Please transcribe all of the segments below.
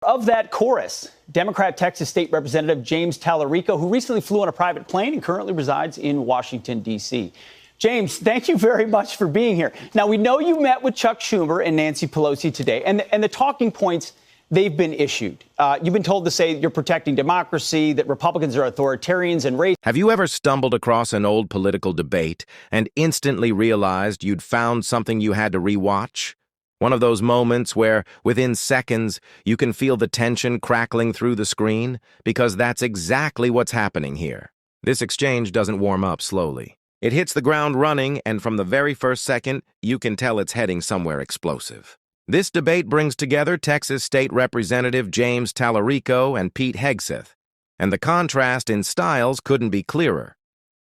Of that chorus, Democrat Texas State Representative James Talarico, who recently flew on a private plane and currently resides in Washington, D.C. James, thank you very much for being here. Now, we know you met with Chuck Schumer and Nancy Pelosi today, and the talking points, they've been issued. You've been told to say you're protecting democracy, that Republicans are authoritarians and racist. Have you ever stumbled across an old political debate and instantly realized you'd found something you had to rewatch? One of those moments where, within seconds, you can feel the tension crackling through the screen? Because that's exactly what's happening here. This exchange doesn't warm up slowly. It hits the ground running, and from the very first second, you can tell it's heading somewhere explosive. This debate brings together Texas State Representative James Talarico and Pete Hegseth, and the contrast in styles couldn't be clearer.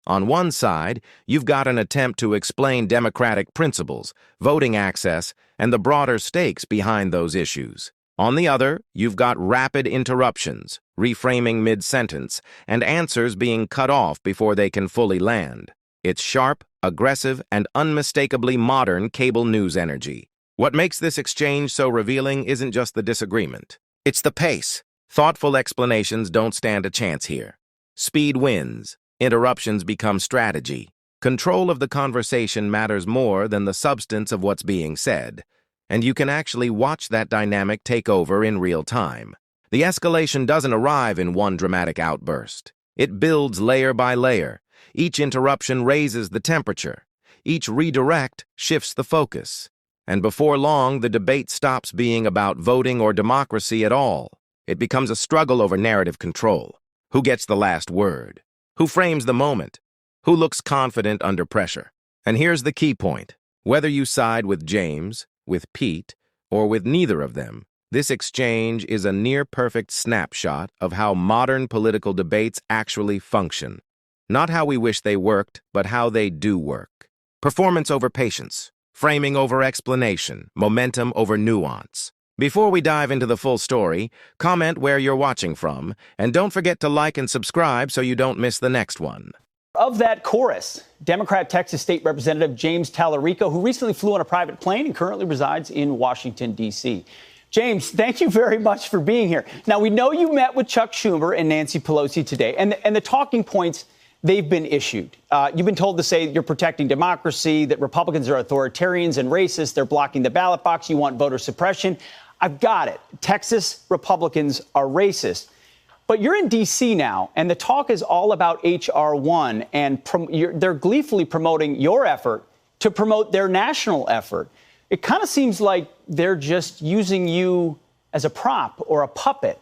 On one side, you've got an attempt to explain democratic principles, voting access, and the broader stakes behind those issues. On the other, you've got rapid interruptions, reframing mid-sentence, and answers being cut off before they can fully land. It's sharp, aggressive, and unmistakably modern cable news energy. What makes this exchange so revealing isn't just the disagreement. It's the pace. Thoughtful explanations don't stand a chance here. Speed wins. Interruptions become strategy. Control of the conversation matters more than the substance of what's being said. And you can actually watch that dynamic take over in real time. The escalation doesn't arrive in one dramatic outburst. It builds layer by layer. Each interruption raises the temperature. Each redirect shifts the focus. And before long, the debate stops being about voting or democracy at all. It becomes a struggle over narrative control. Who gets the last word? Who frames the moment? Who looks confident under pressure? And here's the key point. Whether you side with James, with Pete, or with neither of them, this exchange is a near-perfect snapshot of how modern political debates actually function. Not how we wish they worked, but how they do work. Performance over patience. Framing over explanation. Momentum over nuance. Before we dive into the full story, comment where you're watching from, and don't forget to like and subscribe so you don't miss the next one. Of that chorus, Democrat Texas State Representative James Talarico, who recently flew on a private plane and currently resides in Washington, D.C. James, thank you very much for being here. Now, we know you met with Chuck Schumer and Nancy Pelosi today, and the talking points, they've been issued. You've been told to say you're protecting democracy, that Republicans are authoritarians and racist, they're blocking the ballot box, you want voter suppression. I've got it. Texas Republicans are racist. But you're in D.C. now, and the talk is all about H.R. 1, and they're gleefully promoting your effort to promote their national effort. It kind of seems like they're just using you as a prop or a puppet.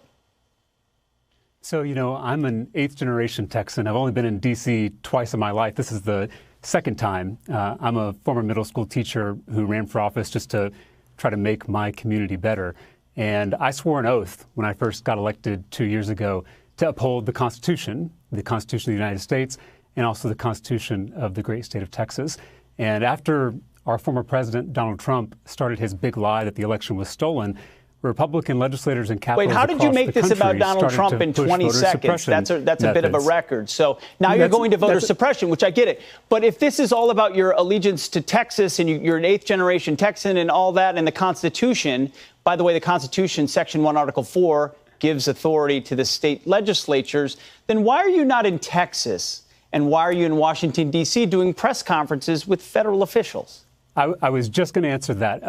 So, I'm an eighth-generation Texan. I've only been in D.C. twice in my life. This is the second time. I'm a former middle school teacher who ran for office just to try to make my community better. And I swore an oath when I first got elected 2 years ago to uphold the Constitution of the United States, and also the Constitution of the great state of Texas. And after our former president, Donald Trump, started his big lie that the election was stolen, Republican legislators in capitals across the country. Wait, how did you make this about Donald Trump in 20 seconds? That's a bit of a record. So now you're going to voter suppression, which I get it. But if this is all about your allegiance to Texas and you're an eighth-generation Texan and all that, and the Constitution, by the way, the Constitution, Section 1, Article 4, gives authority to the state legislatures, then why are you not in Texas? And why are you in Washington, D.C. doing press conferences with federal officials? I was just going to answer that.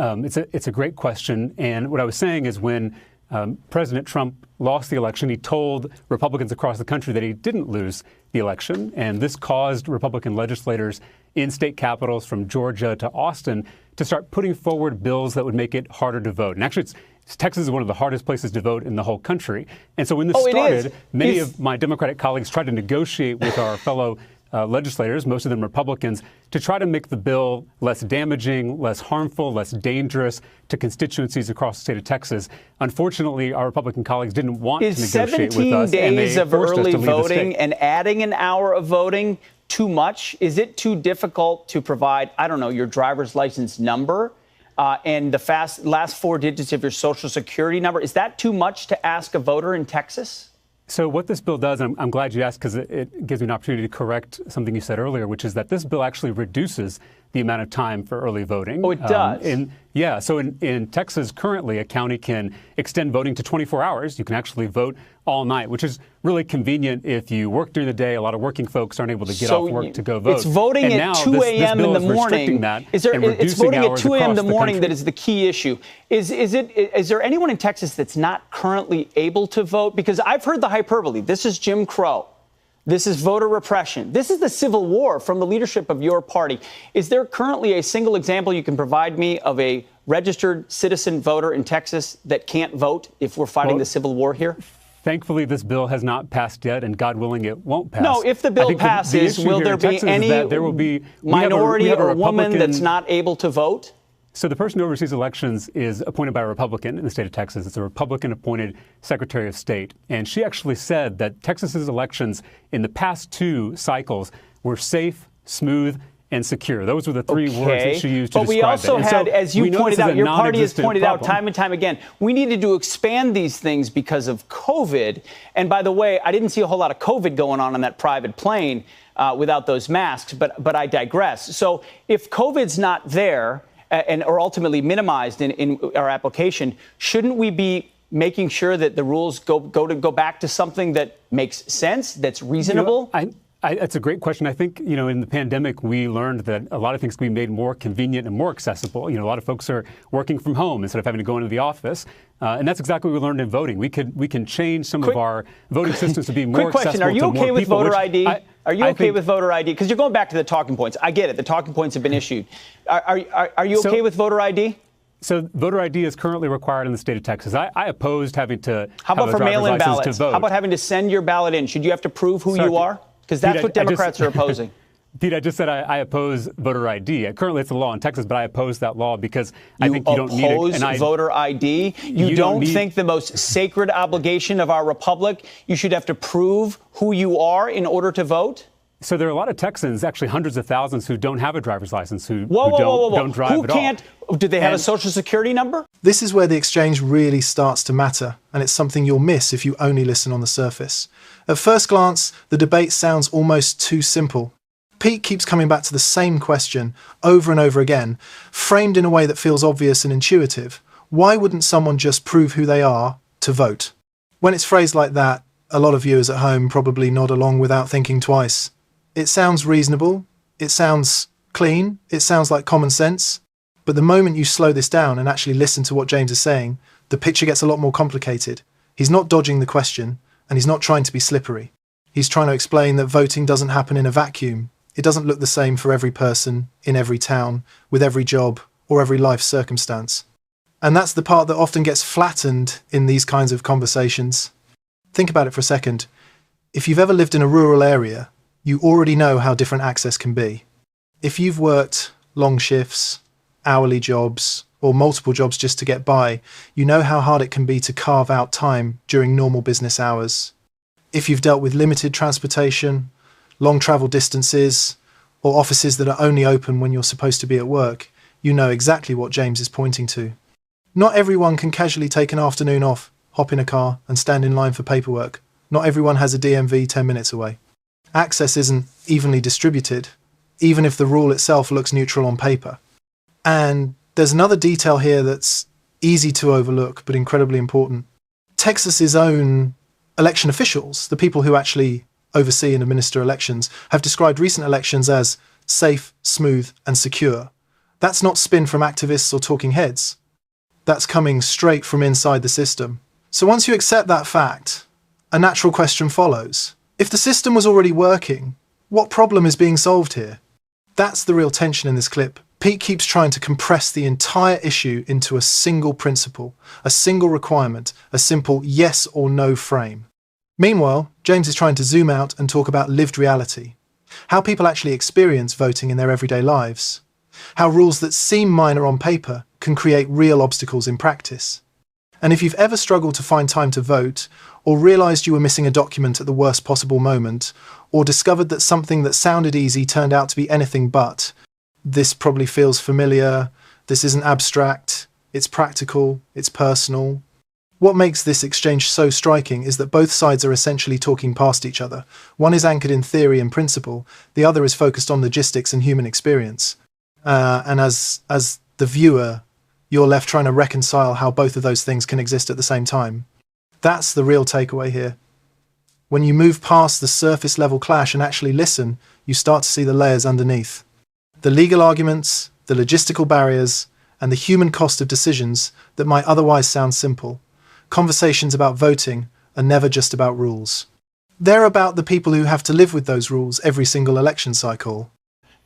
It's a great question. And what I was saying is when President Trump lost the election, he told Republicans across the country that he didn't lose the election. And this caused Republican legislators in state capitals from Georgia to Austin to start putting forward bills that would make it harder to vote. And actually, Texas is one of the hardest places to vote in the whole country. And so when this started, many of my Democratic colleagues tried to negotiate with our fellow legislators, most of them Republicans, to try to make the bill less damaging, less harmful, less dangerous to constituencies across the state of Texas. Unfortunately, our Republican colleagues didn't want to negotiate with us. Is 17 days of early voting and adding an hour of voting too much? Is it too difficult to provide, I don't know, your driver's license number and the last four digits of your Social Security number? Is that too much to ask a voter in Texas? So what this bill does, and I'm glad you asked because it gives me an opportunity to correct something you said earlier, which is that this bill actually reduces the amount of time for early voting. Oh, it does? So in Texas, currently, a county can extend voting to 24 hours. You can actually vote all night, which is really convenient if you work during the day. A lot of working folks aren't able to get off work to go vote. It's voting at 2 a.m. in the morning. It's voting at 2 a.m. in the morning that is the key issue. Is there anyone in Texas that's not currently able to vote? Because I've heard the hyperbole. This is Jim Crow. This is voter repression. This is the civil war from the leadership of your party. Is there currently a single example you can provide me of a registered citizen voter in Texas that can't vote if we're fighting the civil war here? Thankfully, this bill has not passed yet, and God willing, it won't pass. No, if the bill passes, will there be any minority or woman that's not able to vote? So the person who oversees elections is appointed by a Republican in the state of Texas. It's a Republican-appointed Secretary of State. And she actually said that Texas's elections in the past 2 cycles were safe, smooth, and secure. Those were the 3 words that she used to describe it. But we also had, as you pointed out, your party has pointed out time and time again, we needed to expand these things because of COVID. And by the way, I didn't see a whole lot of COVID going on that private plane without those masks, but I digress. So if COVID's not there, or ultimately minimized in our application, shouldn't we be making sure that the rules go back to something that makes sense, that's reasonable? That's a great question. I think, in the pandemic, we learned that a lot of things can be made more convenient and more accessible. A lot of folks are working from home instead of having to go into the office. And that's exactly what we learned in voting. We can change some of our voting systems to be more accessible to more people. Are you okay with voter ID? Are you okay with voter ID? Because you're going back to the talking points. I get it. The talking points have been issued. Are you okay with voter ID? So voter ID is currently required in the state of Texas. I opposed having to How about for mail-in ballots? How about having to send your ballot in? Should you have to prove who you are? Because that's what Democrats are opposing. Pete, I just said I oppose voter ID. Currently, it's a law in Texas, but I oppose that law because I think you don't need it. You oppose voter ID? You don't think the most sacred obligation of our republic, you should have to prove who you are in order to vote? So there are a lot of Texans, actually hundreds of thousands, who don't have a driver's license, who don't drive at all. Do they have a social security number? This is where the exchange really starts to matter, and it's something you'll miss if you only listen on the surface. At first glance, the debate sounds almost too simple. Pete keeps coming back to the same question over and over again, framed in a way that feels obvious and intuitive. Why wouldn't someone just prove who they are to vote? When it's phrased like that, a lot of viewers at home probably nod along without thinking twice. It sounds reasonable, it sounds clean, it sounds like common sense. But the moment you slow this down and actually listen to what James is saying, the picture gets a lot more complicated. He's not dodging the question, and he's not trying to be slippery. He's trying to explain that voting doesn't happen in a vacuum. It doesn't look the same for every person, in every town, with every job, or every life circumstance. And that's the part that often gets flattened in these kinds of conversations. Think about it for a second. If you've ever lived in a rural area, you already know how different access can be. If you've worked long shifts, hourly jobs, or multiple jobs just to get by, you know how hard it can be to carve out time during normal business hours. If you've dealt with limited transportation, long travel distances, or offices that are only open when you're supposed to be at work, you know exactly what James is pointing to. Not everyone can casually take an afternoon off, hop in a car, and stand in line for paperwork. Not everyone has a DMV 10 minutes away. Access isn't evenly distributed, even if the rule itself looks neutral on paper. And there's another detail here that's easy to overlook, but incredibly important. Texas's own election officials, the people who actually oversee and administer elections, have described recent elections as safe, smooth, and secure. That's not spin from activists or talking heads. That's coming straight from inside the system. So once you accept that fact, a natural question follows. If the system was already working, what problem is being solved here? That's the real tension in this clip. Pete keeps trying to compress the entire issue into a single principle, a single requirement, a simple yes or no frame. Meanwhile, James is trying to zoom out and talk about lived reality, how people actually experience voting in their everyday lives, how rules that seem minor on paper can create real obstacles in practice. And if you've ever struggled to find time to vote, or realised you were missing a document at the worst possible moment, or discovered that something that sounded easy turned out to be anything but, this probably feels familiar, this isn't abstract, it's practical, it's personal. What makes this exchange so striking is that both sides are essentially talking past each other. One is anchored in theory and principle, the other is focused on logistics and human experience. And as the viewer, you're left trying to reconcile how both of those things can exist at the same time. That's the real takeaway here. When you move past the surface level clash and actually listen, you start to see the layers underneath. The legal arguments, the logistical barriers, and the human cost of decisions that might otherwise sound simple. Conversations about voting are never just about rules. They're about the people who have to live with those rules every single election cycle.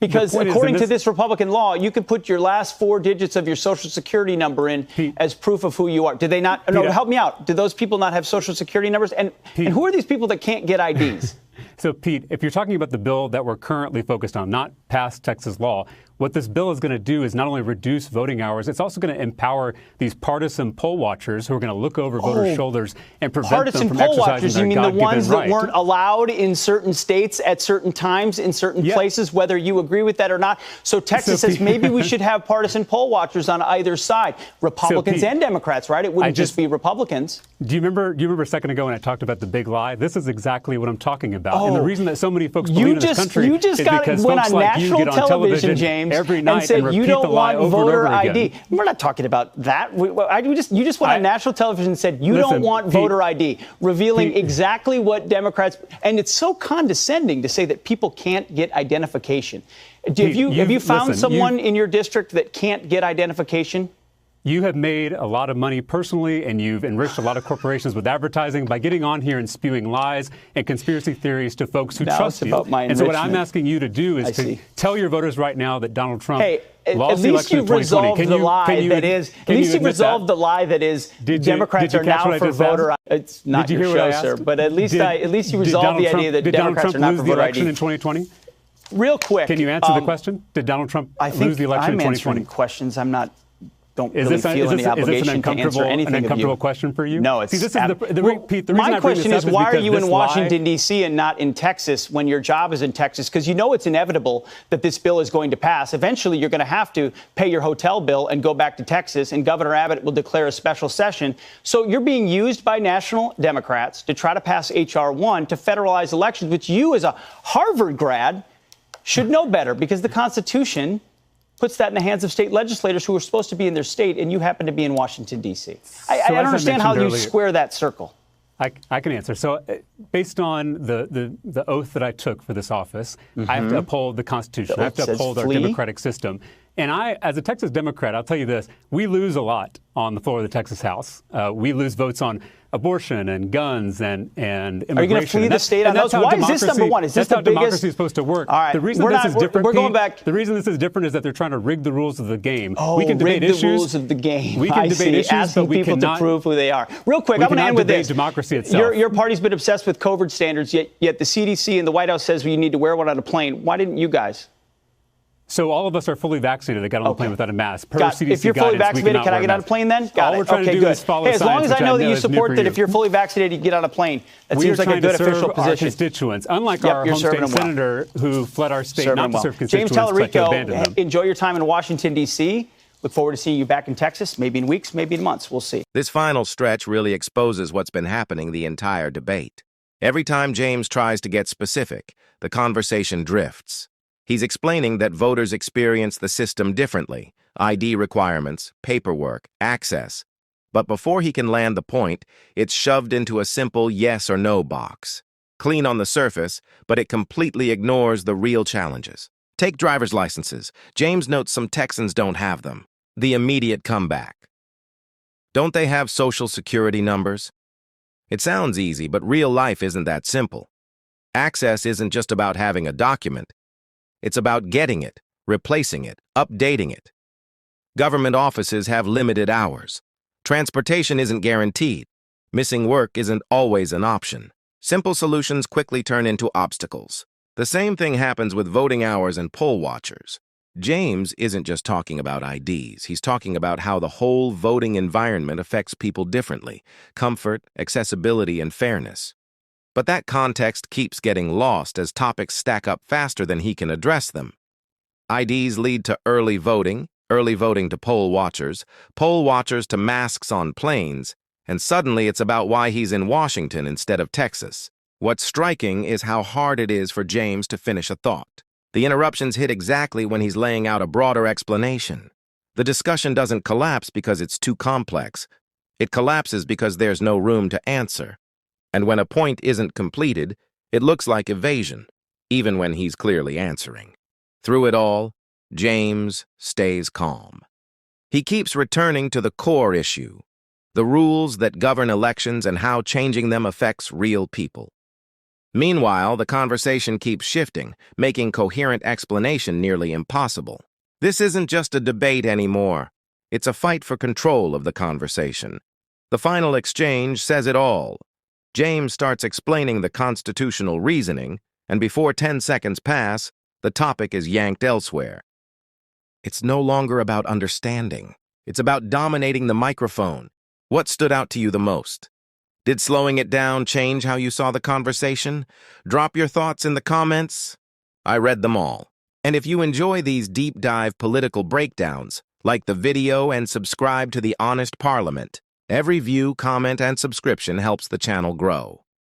Because according to this Republican law, you could put your last 4 digits of your Social Security number in as proof of who you are. Did they not? No, help me out. Did those people not have Social Security numbers? And who are these people that can't get IDs? So, Pete, if you're talking about the bill that we're currently focused on, not past Texas law, what this bill is going to do is not only reduce voting hours, it's also going to empower these partisan poll watchers who are going to look over voters' shoulders and prevent them from exercising their God-given right. Partisan poll watchers, you mean the ones that weren't allowed in certain states at certain times in certain places, whether you agree with that or not? So Texas says maybe we should have partisan poll watchers on either side, Republicans and Democrats, right? It wouldn't just be Republicans. Do you remember a second ago when I talked about the big lie? This is exactly what I'm talking about. And the reation that so many folks believe in this country is because folks like you get on television, James, every night and said you don't want voter ID. We're not talking about that. You just went on national television and said you don't want voter ID, revealing exactly what Democrats. And it's so condescending to say that people can't get identification. Have you found someone in your district that can't get identification? You have made a lot of money personally, and you've enriched a lot of corporations with advertising by getting on here and spewing lies and conspiracy theories to folks who trust you. And so what I'm asking you to do is to tell your voters right now that Donald Trump lost the election in 2020. At least you've resolved the lie that is Democrats are now for voter ID. It's not your show, sir, but at least you resolved the idea that Democrats are not for voter ID. Did Donald Trump lose the election in 2020? Real quick. Can you answer the question? Did Donald Trump lose the election in 2020? I'm answering questions. Don't really feel any obligation to answer anything an uncomfortable question for you? No, it's Pete, my question is why are you in Washington, D.C. and not in Texas when your job is in Texas? Because you know it's inevitable that this bill is going to pass. Eventually, you're going to have to pay your hotel bill and go back to Texas, and Governor Abbott will declare a special session. So you're being used by national Democrats to try to pass H.R. 1 to federalize elections, which you as a Harvard grad should know better because the Constitution puts that in the hands of state legislators who are supposed to be in their state, and you happen to be in Washington, D.C. I don't understand how you square that circle. I can answer. So based on the oath that I took for this office, I have to uphold the Constitution. I have to uphold our democratic system. And I, as a Texas Democrat, I'll tell you this, we lose a lot on the floor of the Texas House. We lose votes on abortion and guns and immigration. Are you going to flee the state on those? Why is this number one? Is this the biggest? That's how democracy is supposed to work. All right. The reason this is different, we're going back. The reason this is different is that they're trying to rig the rules of the game. Oh, we can debate issues. The rules of the game. We can debate issues, asking but we people cannot, to prove who they are. Real quick, I'm going to end with this. Democracy itself. Your party's been obsessed with COVID standards, yet the CDC and the White House says you need to wear one on a plane. Why didn't you guys? So all of us are fully vaccinated that got on the plane without a mask. Per CDC if you're fully vaccinated, can I get on a plane then? All we're trying to do is follow science. As long as I know that you support that if you're fully vaccinated, you get on a plane. That seems like a good official position. Our constituents, unlike our home state senator who fled our state not to serve constituents, James but to abandon them. Talarico, enjoy your time in Washington, D.C. Look forward to seeing you back in Texas, maybe in weeks, maybe in months. We'll see. This final stretch really exposes what's been happening the entire debate. Every time James tries to get specific, the conversation drifts. He's explaining that voters experience the system differently, ID requirements, paperwork, access. But before he can land the point, it's shoved into a simple yes or no box. Clean on the surface, but it completely ignores the real challenges. Take driver's licenses. James notes some Texans don't have them. The immediate comeback. Don't they have social security numbers? It sounds easy, but real life isn't that simple. Access isn't just about having a document. It's about getting it, replacing it, updating it. Government offices have limited hours. Transportation isn't guaranteed. Missing work isn't always an option. Simple solutions quickly turn into obstacles. The same thing happens with voting hours and poll watchers. James isn't just talking about IDs. He's talking about how the whole voting environment affects people differently: comfort, accessibility, and fairness. But that context keeps getting lost as topics stack up faster than he can address them. IDs lead to early voting to poll watchers to masks on planes, and suddenly it's about why he's in Washington instead of Texas. What's striking is how hard it is for James to finish a thought. The interruptions hit exactly when he's laying out a broader explanation. The discussion doesn't collapse because it's too complex. It collapses because there's no room to answer. And when a point isn't completed, it looks like evasion, even when he's clearly answering. Through it all, James stays calm. He keeps returning to the core issue, the rules that govern elections and how changing them affects real people. Meanwhile, the conversation keeps shifting, making coherent explanation nearly impossible. This isn't just a debate anymore. It's a fight for control of the conversation. The final exchange says it all. James starts explaining the constitutional reasoning, and before 10 seconds pass, the topic is yanked elsewhere. It's no longer about understanding. It's about dominating the microphone. What stood out to you the most? Did slowing it down change how you saw the conversation? Drop your thoughts in the comments. I read them all. And if you enjoy these deep dive political breakdowns, like the video and subscribe to The Honest Parliament. Every view, comment, and subscription helps the channel grow.